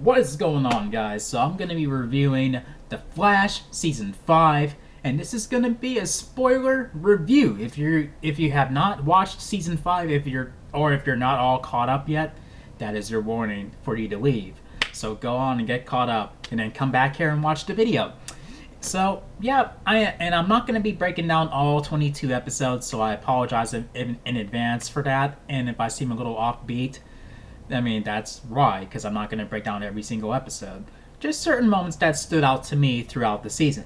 What is going on, guys? So I'm going to be reviewing The Flash Season 5, and this is going to be a spoiler review. If you have not watched Season 5, if you're not all caught up yet, that is your warning for you to leave. So go on and get caught up, and then come back here and watch the video. So yeah, I'm not going to be breaking down all 22 episodes, so I apologize in advance for that. And if I seem a little offbeat, I mean, that's why, because I'm not going to break down every single episode. Just certain moments that stood out to me throughout the season.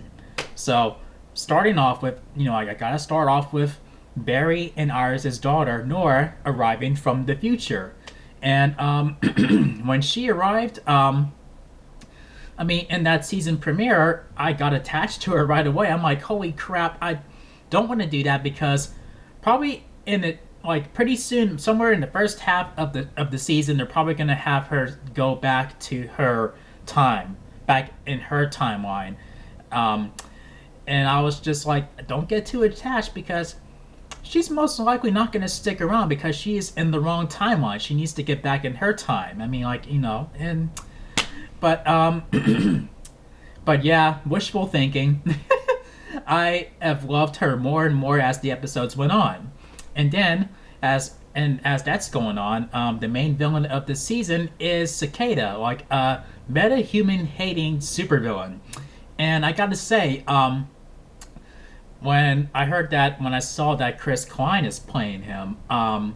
So, starting off with, I gotta start off with Barry and Iris' daughter, Nora, arriving from the future. And when she arrived, in that season premiere, I got attached to her right away. I'm like, holy crap, I don't want to do that because probably in it, like pretty soon, somewhere in the first half of the season, they're probably gonna have her go back to her time, back in her timeline. And I was just like, don't get too attached because she's most likely not gonna stick around because she's in the wrong timeline. She needs to get back in her time. But yeah, wishful thinking. I have loved her more and more as the episodes went on. And then, as that's going on, the main villain of the season is Cicada, like a meta-human hating supervillain. And I gotta say, when I saw that Chris Klein is playing him, I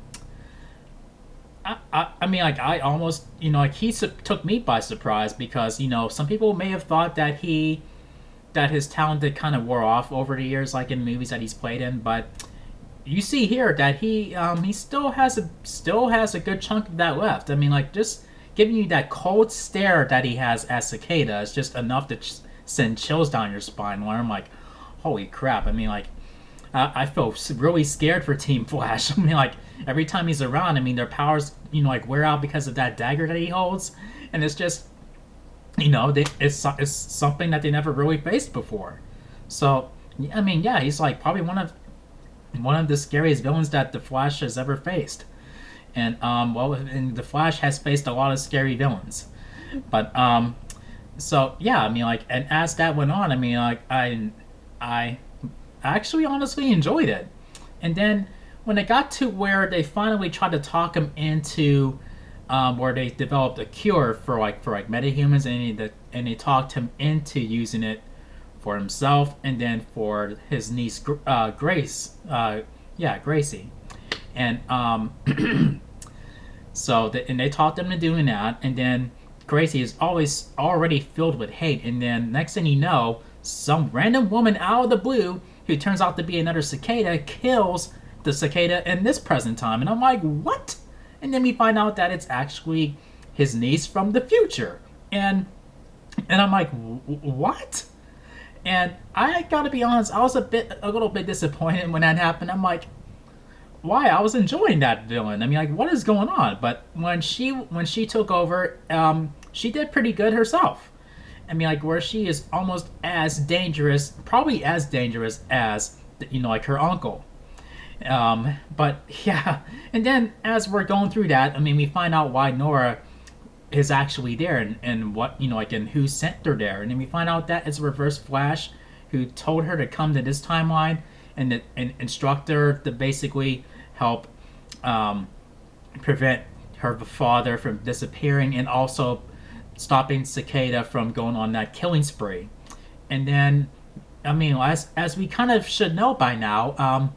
almost, he took me by surprise because, some people may have thought that his talent did kind of wore off over the years, like in movies that he's played in, but you see here that he still has a good chunk of that left. Just giving you that cold stare that he has as Cicada is just enough to send chills down your spine. Where I'm like, holy crap! I feel really scared for Team Flash. Every time he's around, their powers wear out because of that dagger that he holds, and it's just it's something that they never really faced before. So he's like probably one of the scariest villains that the Flash has ever faced. And and the Flash has faced a lot of scary villains. But so yeah, and as that went on, I actually honestly enjoyed it. And then when it got to where they finally tried to talk him into where they developed a cure for metahumans, and they talked him into using it for himself and then for his niece Grace, Gracie, and and they taught them to doing that, and then Gracie is always already filled with hate, and then next thing you know, some random woman out of the blue who turns out to be another Cicada kills the Cicada in this present time, and I'm like, what? And then we find out that it's actually his niece from the future, and I'm like, what? And I gotta be honest, I was a little bit disappointed when that happened. I'm like, why? I was enjoying that villain. What is going on? But when she took over, she did pretty good herself. Where she is almost as dangerous, probably as dangerous as her uncle. But yeah, and then as we're going through that, we find out why Nora is actually there, and what and who sent her there, and then we find out that it's Reverse Flash who told her to come to this timeline and instruct her to basically help prevent her father from disappearing and also stopping Cicada from going on that killing spree. And then as we kind of should know by now,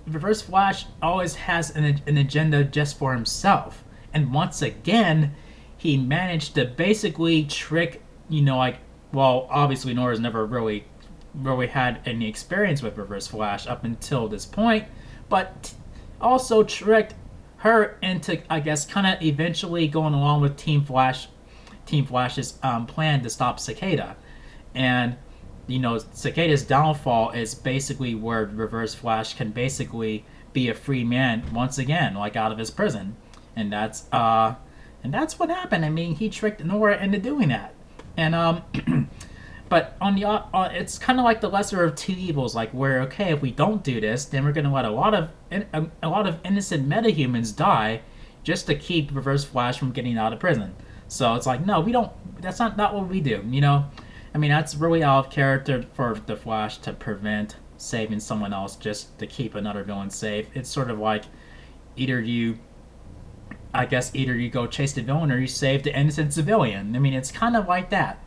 Reverse Flash always has an agenda just for himself. And once again, he managed to basically trick, obviously Nora's never really had any experience with Reverse Flash up until this point, but also tricked her into, I guess, kind of eventually going along with Team Flash's plan to stop Cicada. And, Cicada's downfall is basically where Reverse Flash can basically be a free man once again, out of his prison. And that's what happened. He tricked Nora into doing that. And but on the it's kind of like the lesser of two evils. Where okay, if we don't do this, then we're gonna let a lot of innocent metahumans die, just to keep Reverse Flash from getting out of prison. So it's like, no, we don't. That's not what we do. I mean, that's really out of character for the Flash to prevent saving someone else just to keep another villain safe. It's sort of like either you, I guess, either you go chase the villain or you save the innocent civilian. I mean, it's kind of like that.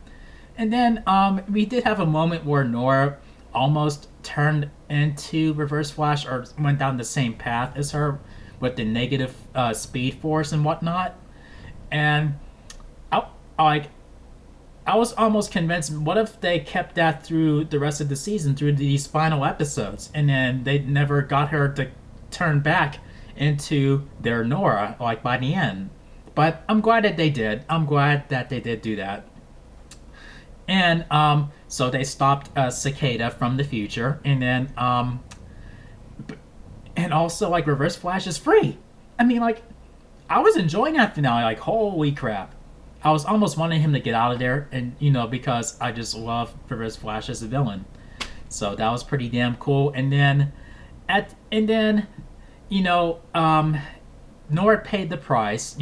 And then we did have a moment where Nora almost turned into Reverse Flash or went down the same path as her with the negative speed force and whatnot. And like I was almost convinced, what if they kept that through the rest of the season, through these final episodes, and then they never got her to turn back into their Nora, like, by the end. But I'm glad that they did. I'm glad that they did do that. And so they stopped Cicada from the future, and then and also, like, Reverse Flash is free. I mean, like, I was enjoying that finale. Like, holy crap! I was almost wanting him to get out of there, and because I just love Reverse Flash as a villain. So that was pretty damn cool. And then, Nora paid the price,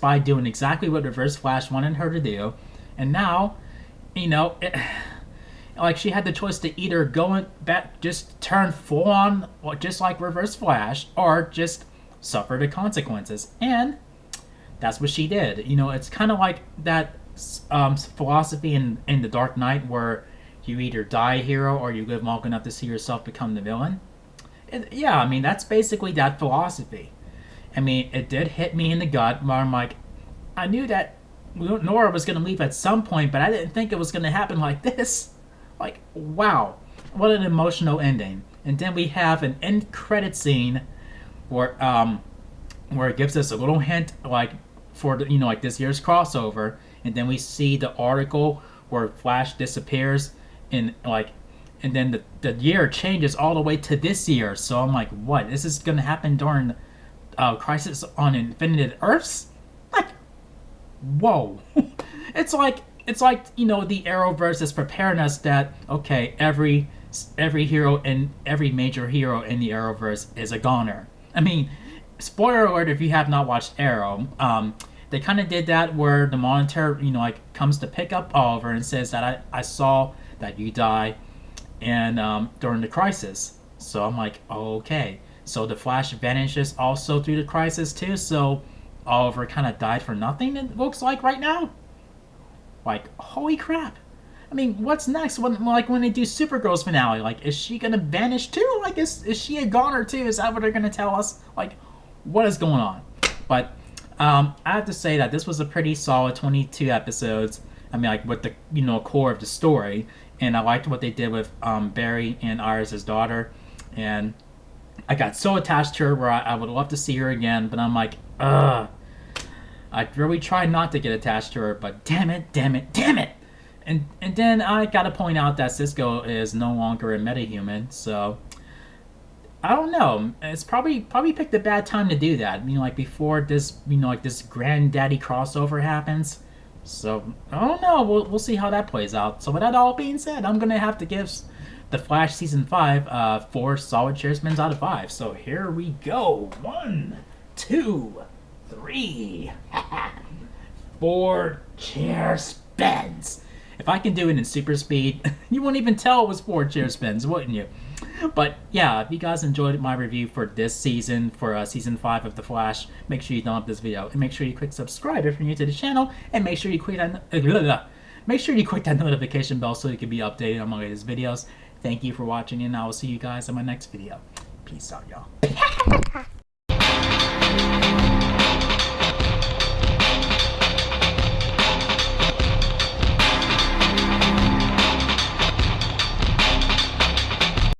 by doing exactly what Reverse Flash wanted her to do, and now, like, she had the choice to either go back, just turn full on, just like Reverse Flash, or just suffer the consequences. And that's what she did. It's kind of like that philosophy in The Dark Knight, where you either die a hero or you live long enough to see yourself become the villain. Yeah, I mean, that's basically that philosophy. I mean, it did hit me in the gut, where I'm like, I knew that Nora was going to leave at some point, but I didn't think it was going to happen like this. Like, wow, what an emotional ending. And then we have an end credit scene where it gives us a little hint, like, for the, like, this year's crossover, and then we see the article where Flash disappears, and then the year changes all the way to this year. So I'm like, what? This is gonna happen during Crisis on Infinite Earths? Like, whoa! it's like the Arrowverse is preparing us that, okay, every hero and every major hero in the Arrowverse is a goner. I mean, spoiler alert if you have not watched Arrow. They kind of did that where the Monitor, comes to pick up Oliver and says that I saw that you die, and during the Crisis. So I'm like, oh, okay. So the Flash vanishes also through the Crisis too. So Oliver kind of died for nothing. It looks like right now. Like, holy crap! I mean, what's next? When they do Supergirl's finale, like, is she gonna vanish too? Like, is she a goner too? Is that what they're gonna tell us? Like, what is going on? But I have to say that this was a pretty solid 22 episodes. I mean, like, with the core of the story, and I liked what they did with Barry and Iris' daughter, and I got so attached to her where I would love to see her again, but I'm like, ugh. I really tried not to get attached to her, but damn it. And then I gotta point out that Cisco is no longer a metahuman, so I don't know. It's probably picked a bad time to do that. Like, before this, like, this granddaddy crossover happens. So I don't know. We'll see how that plays out. So with that all being said, I'm gonna have to give The Flash season 5 4 solid chair spins out of 5. So here we go. 1, 2, 3. 4 chair spins. If I can do it in super speed, you wouldn't even tell it was 4 chair spins, wouldn't you? But yeah, if you guys enjoyed my review for this season, for season 5 of The Flash, make sure you thumb up this video, and make sure you click subscribe if you're new to the channel, and make sure you click that notification bell so you can be updated on my latest videos. Thank you for watching, and I will see you guys in my next video. Peace out, y'all.